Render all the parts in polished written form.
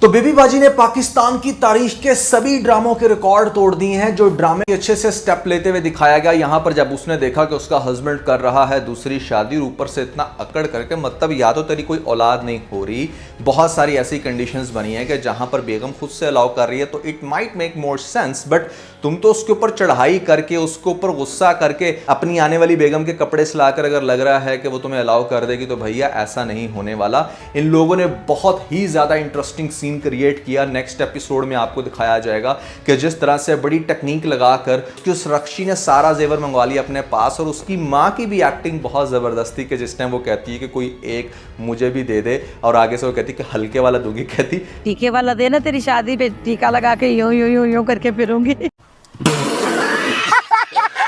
तो बेबीबाजी ने पाकिस्तान की तारीख के सभी ड्रामों के रिकॉर्ड तोड़ दिए हैं। जो ड्रामे अच्छे से स्टेप लेते हुए दिखाया गया, यहां पर जब उसने देखा कि उसका हस्बैंड कर रहा है दूसरी शादी और ऊपर से इतना अकड़ करके, मतलब या तो तेरी कोई औलाद नहीं हो रही, बहुत सारी ऐसी कंडीशंस बनी है कि जहां पर बेगम खुद से अलाउ कर रही है तो it might make more sense, but तुम तो उसके ऊपर चढ़ाई करके, उसके ऊपर गुस्सा करके, अपनी आने वाली बेगम के कपड़े सिलाकर अगर लग रहा है कि वो तुम्हें अलाउ कर देगी, तो भैया ऐसा नहीं होने वाला। इन लोगों ने बहुत ही ज्यादा इंटरेस्टिंग सीन क्रिएट किया। नेक्स्ट एपिसोड में आपको दिखाया जाएगा कि जिस तरह से बड़ी टेक्निक लगाकर कि उस रक्षी ने सारा जेवर मंगवा लिया अपने पास, और उसकी मां की भी एक्टिंग बहुत जबरदस्ती के जिसने वो कहती है कि कोई एक मुझे भी दे दे, और आगे से वो कहती कि हल्के वाला दूंगी, कहती टीके वाला देना, तेरी शादी पे टीका लगा के यूं यूं यूं यूं करके फिरूंगी।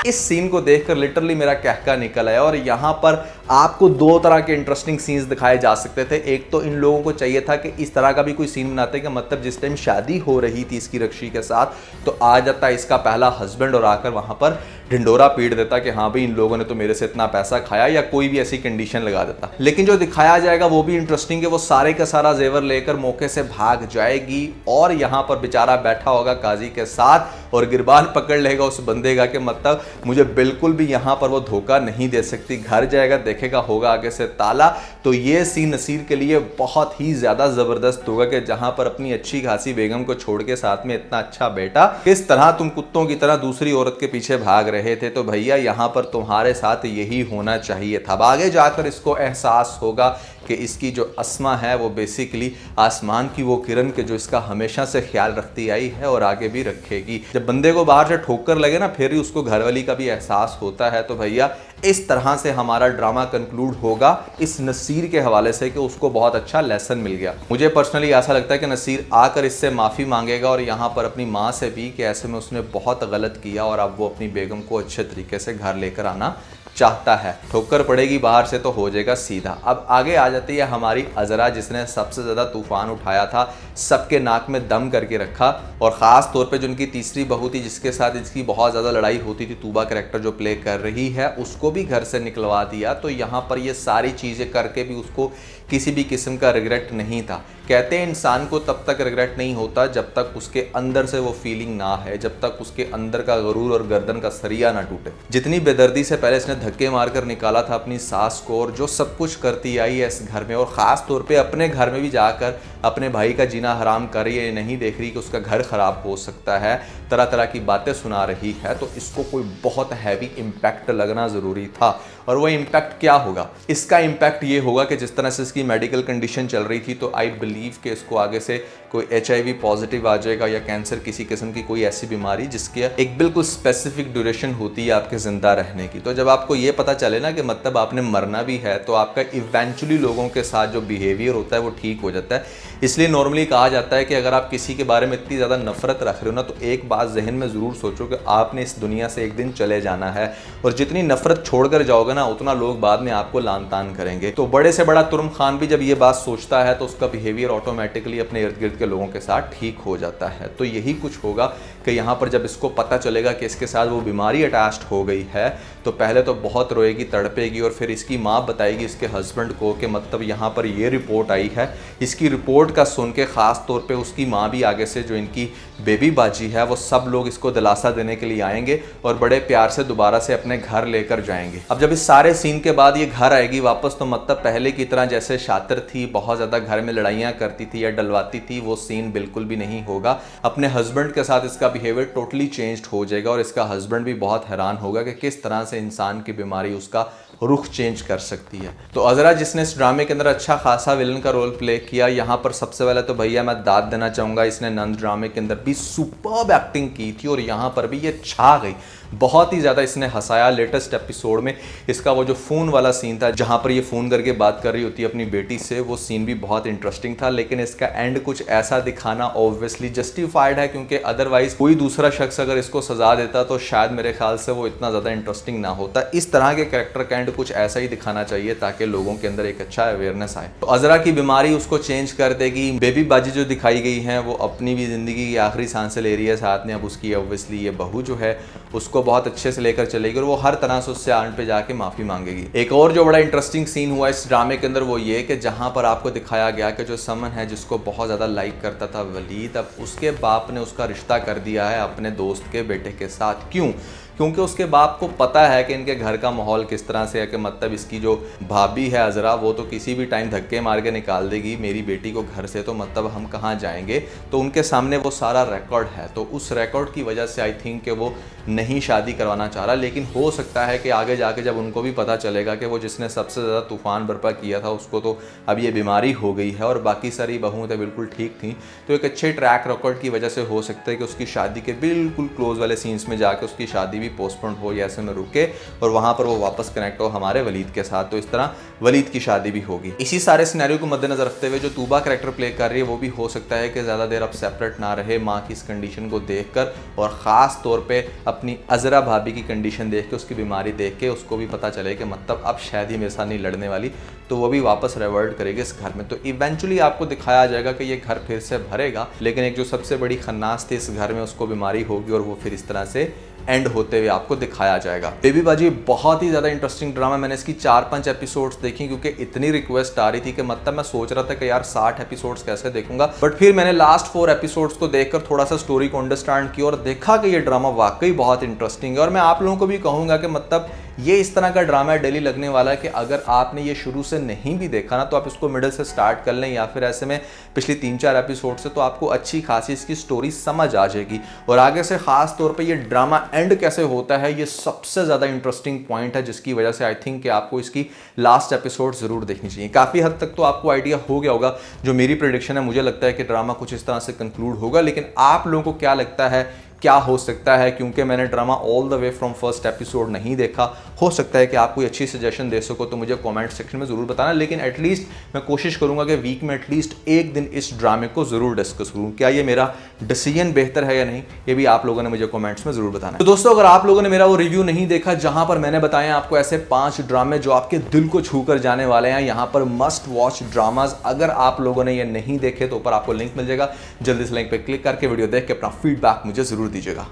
इस सीन को देखकर लिटरली मेरा कहका निकल आया। और यहां पर आपको दो तरह के इंटरेस्टिंग सीन्स दिखाए जा सकते थे। एक तो इन लोगों को चाहिए था कि इस तरह का भी कोई सीन बनाते कि मतलब जिस टाइम शादी हो रही थी इसकी रक्षी के साथ, तो आ जाता इसका पहला हस्बैंड और आकर वहां पर ढिंडोरा पीट देता कि हाँ भाई इन लोगों ने तो मेरे से इतना पैसा खाया, या कोई भी ऐसी कंडीशन लगा देता। लेकिन जो दिखाया जाएगा वो भी इंटरेस्टिंग है। वो सारे का सारा जेवर लेकर मौके से भाग जाएगी और यहां पर बेचारा बैठा होगा काजी के साथ और गिरबान पकड़ लेगा उस बंदे का कि मतलब मुझे बिल्कुल भी यहां पर वो धोखा नहीं दे सकती। घर जाएगा, देखेगा होगा आगे से ताला। तो ये सीन नसीर के लिए बहुत ही ज्यादा जबरदस्त होगा कि जहां पर अपनी अच्छी खासी बेगम को छोड़ के साथ में इतना अच्छा बेटा, किस तरह तुम कुत्तों की तरह दूसरी औरत के पीछे भाग रहे थे। तो भैया यहां पर तुम्हारे साथ यही होना चाहिए था। अब आगे जाकर इसको एहसास होगा कि इसकी जो अस्मा है वो बेसिकली आसमान की वो किरण के जो इसका हमेशा से ख्याल रखती आई है और आगे भी रखेगी। जब बंदे को बाहर से ठोकर लगे ना, फिर ही उसको घरवाली का भी एहसास होता है। तो भैया इस तरह से हमारा ड्रामा कंक्लूड होगा इस नसीर के हवाले से कि उसको बहुत अच्छा लेसन मिल गया। मुझे पर्सनली ऐसा लगता है कि नसीर आकर इससे माफ़ी मांगेगा और यहाँ पर अपनी माँ से भी कि ऐसे में उसने बहुत गलत किया और अब वो अपनी बेगम को अच्छे तरीके से घर लेकर आना चाहता है। ठोकर पड़ेगी बाहर से तो हो जाएगा सीधा। अब आगे आ जाती है हमारी अजरा, जिसने सबसे ज़्यादा तूफान उठाया था, सबके नाक में दम करके रखा। और ख़ास तौर पे जो उनकी तीसरी बहू थी जिसके साथ इसकी बहुत ज़्यादा लड़ाई होती थी, तूबा कैरेक्टर जो प्ले कर रही है, उसको भी घर से निकलवा दिया। तो यहाँ पर ये सारी चीज़ें करके भी उसको किसी भी किस्म का रिग्रेट नहीं था। कहते हैं इंसान को तब तक रिग्रेट नहीं होता जब तक उसके अंदर से वो फीलिंग ना है, जब तक उसके अंदर का गरूर और गर्दन का सरिया ना टूटे। जितनी बेदर्दी से पहले इसने धक्के मारकर निकाला था अपनी सास को, और जो सब कुछ करती आई है इस घर में, और ख़ास तौर पे अपने घर में भी जाकर अपने भाई का जीना हराम कर रही है, ये नहीं देख रही कि उसका घर ख़राब हो सकता है, तरह तरह की बातें सुना रही है। तो इसको कोई बहुत हैवी इम्पैक्ट लगना ज़रूरी था। और वो इम्पैक्ट क्या होगा? इसका इम्पैक्ट ये होगा कि जिस तरह से इसकी मेडिकल कंडीशन चल रही थी, तो आई बिलीव कि इसको आगे से कोई HIV पॉजिटिव आ जाएगा या कैंसर, किसी किस्म की कोई ऐसी बीमारी जिसकी एक बिल्कुल स्पेसिफिक ड्यूरेशन होती है आपके ज़िंदा रहने की। तो जब आपको ये पता चले ना कि मतलब आपने मरना भी है, तो आपका इवेंचुअली लोगों के साथ जो बिहेवियर होता है वो ठीक हो जाता है। इसलिए नॉर्मली कहा जाता है कि अगर आप किसी के बारे में इतनी ज़्यादा नफरत रख रहे हो ना, तो एक बात जहन में ज़रूर सोचो कि आपने इस दुनिया से एक दिन चले जाना है, और जितनी नफरत छोड़कर जाओगे ना, उतना लोग बाद में आपको लान तान करेंगे। तो बड़े से बड़ा तुर्म खान भी जब ये बात सोचता है तो उसका बिहेवियर ऑटोमेटिकली अपने इर्द गिर्द के लोगों के साथ ठीक हो जाता है। तो यही कुछ होगा कि यहाँ पर जब इसको पता चलेगा कि इसके साथ वो बीमारी अटैच्ड हो गई है, तो पहले तो बहुत रोएगी, तड़पेगी, और फिर इसकी माँ बताएगी इसके हस्बैंड को कि मतलब यहाँ पर ये रिपोर्ट आई है। इसकी रिपोर्ट का सुन के ख़ास तौर पे उसकी माँ भी आगे से, जो इनकी बेबी बाजी है, वो सब लोग इसको दिलासा देने के लिए आएंगे और बड़े प्यार से दोबारा से अपने घर लेकर जाएंगे। अब जब इस सारे सीन के बाद ये घर आएगी वापस, तो मतलब पहले की तरह जैसे शातिर थी, बहुत ज़्यादा घर में लड़ाइयाँ करती थी या डलवाती थी, वो सीन बिल्कुल भी नहीं होगा। अपने हस्बैंड के साथ इसका बिहेवियर टोटली चेंज्ड हो जाएगा, और इसका हस्बैंड भी बहुत हैरान होगा कि किस तरह से इंसान की बीमारी उसका रुख चेंज कर सकती है। तो अजरा जिसने इस ड्रामे के अंदर अच्छा खासा विलन का रोल प्ले किया, यहाँ पर सबसे पहले तो भैया मैं दाद देना चाहूँगा, इसने नंद ड्रामे के अंदर भी सुपर्ब एक्टिंग की थी और यहाँ पर भी ये छा गई। बहुत ही ज़्यादा इसने हंसाया। लेटेस्ट एपिसोड में इसका वो जो फ़ोन वाला सीन था, जहाँ पर ये फ़ोन करके बात कर रही होती है अपनी बेटी से, वो सीन भी बहुत इंटरेस्टिंग था। लेकिन इसका एंड कुछ ऐसा दिखाना ऑब्वियसली जस्टिफाइड है, क्योंकि अदरवाइज कोई दूसरा शख्स अगर इसको सजा देता तो शायद मेरे ख्याल से वो इतना ज़्यादा इंटरेस्टिंग ना होता। इस तरह के कैरेक्टर का एंड कुछ ऐसा ही दिखाना चाहिए ताकि लोगों के अंदर एक अच्छा अवेयरनेस आए। तो अजरा की बीमारी उसको चेंज कर देगी। बेबी बाजी जो दिखाई गई है वो अपनी भी ज़िंदगी की आखिरी सांसें ले रही है साथ में। अब उसकी ऑब्वियसली ये बहू जो है उसको उसको बहुत अच्छे से लेकर चलेगी और वो हर तरह से उससे एंड पे जाके माफी मांगेगी। एक और जो बड़ा इंटरेस्टिंग सीन हुआ इस ड्रामे के अंदर वो ये कि जहां पर आपको दिखाया गया कि जो समन है जिसको बहुत ज्यादा लाइक करता था वलीद, अब उसके बाप ने उसका रिश्ता कर दिया है अपने दोस्त के बेटे के साथ। क्यों? क्योंकि उसके बाप को पता है कि इनके घर का माहौल किस तरह से है कि मतलब इसकी जो भाभी है अजरा वो तो किसी भी टाइम धक्के मार के निकाल देगी मेरी बेटी को घर से, तो मतलब हम कहाँ जाएंगे। तो उनके सामने वो सारा रिकॉर्ड है, तो उस रिकॉर्ड की वजह से आई थिंक कि वो नहीं शादी करवाना चाह रहा। लेकिन हो सकता है कि आगे जाके जब उनको भी पता चलेगा कि वो जिसने सबसे ज़्यादा तूफान बर्पा किया था उसको तो अब ये बीमारी हो गई है और बाकी सारी बहुएं तो बिल्कुल ठीक थी, तो एक अच्छे ट्रैक रिकॉर्ड की वजह से हो सकता है कि उसकी शादी के बिल्कुल क्लोज वाले सीन्स में जाके उसकी शादी भी पोस्टपोन हो या ऐसे में रुके और वहां पर वो वापस कनेक्ट हो हमारे वलीद के साथ। तो इस तरह वलीद की शादी भी होगी। इसी सारे सिनेरियो को मद्देनजर रखते हुए जो तूबा कैरेक्टर प्ले कर रही है वो भी हो सकता है कि ज़्यादा देर अब सेपरेट ना रहे माँ की इस कंडीशन को देखकर, और ख़ास तौर पे अपनी अजरा भाभी की कंडीशन देख के, उसकी बीमारी देख के उसको भी पता चले कि मतलब अब शायद ही मेरे साथ नहीं लड़ने वाली, तो वो भी वापस रिवर्ट करेगी इस घर में। तो इवेंचुअली आपको दिखाया जाएगा कि ये घर फिर से भरेगा, लेकिन एक जो सबसे बड़ी खन्नास थी इस घर में उसको बीमारी होगी और वो फिर इस तरह से एंड होते हुए आपको दिखाया जाएगा। बेबी बाजी बहुत ही ज़्यादा इंटरेस्टिंग ड्रामा, मैंने इसकी 4-5 एपिसोड्स देखी क्योंकि इतनी रिक्वेस्ट आ रही थी कि मतलब मैं सोच रहा था कि यार 60 एपिसोड्स कैसे देखूंगा, बट फिर मैंने लास्ट 4 एपिसोड्स को देखकर थोड़ा सा स्टोरी को अंडरस्टैंड किया और देखा कि ये ड्रामा वाकई बहुत इंटरेस्टिंग है। और मैं आप लोगों को भी कहूँगा कि मतलब ये इस तरह का ड्रामा डेली लगने वाला है कि अगर आपने ये शुरू से नहीं भी देखा ना तो आप इसको मिडिल से स्टार्ट कर लें या फिर ऐसे में पिछली 3-4 एपिसोड से, तो आपको अच्छी खासी इसकी स्टोरी समझ आ जाएगी। और आगे से खास तौर पे ये ड्रामा एंड कैसे होता है ये सबसे ज़्यादा इंटरेस्टिंग पॉइंट है, जिसकी वजह से आई थिंक कि आपको इसकी लास्ट एपिसोड ज़रूर देखनी चाहिए। काफ़ी हद तक तो आपको आइडिया हो गया होगा, जो मेरी प्रेडिक्शन है मुझे लगता है कि ड्रामा कुछ इस तरह से कंक्लूड होगा, लेकिन आप लोगों को क्या लगता है क्या हो सकता है? क्योंकि मैंने drama all the way from first episode नहीं देखा, हो सकता है कि आप कोई अच्छी सजेशन दे सको तो मुझे कमेंट सेक्शन में ज़रूर बताना। लेकिन एटलीस्ट मैं कोशिश करूंगा कि वीक में एटलीस्ट एक दिन इस ड्रामे को ज़रूर डिस्कस करूँ। क्या ये मेरा डिसीजन बेहतर है या नहीं, ये भी आप लोगों ने मुझे कमेंट्स में ज़रूर बताना। तो दोस्तों, अगर आप लोगों ने मेरा वो रिव्यू नहीं देखा जहां पर मैंने बताया आपको ऐसे 5 ड्रामे जो आपके दिल को छू कर जाने वाले हैं, यहाँ पर मस्ट वॉच ड्रामाज, अगर आप लोगों ने ये नहीं देखे तो ऊपर आपको लिंक मिल जाएगा, जल्दी से लिंक पर क्लिक करके वीडियो देख के अपना फीडबैक मुझे ज़रूर दीजिएगा।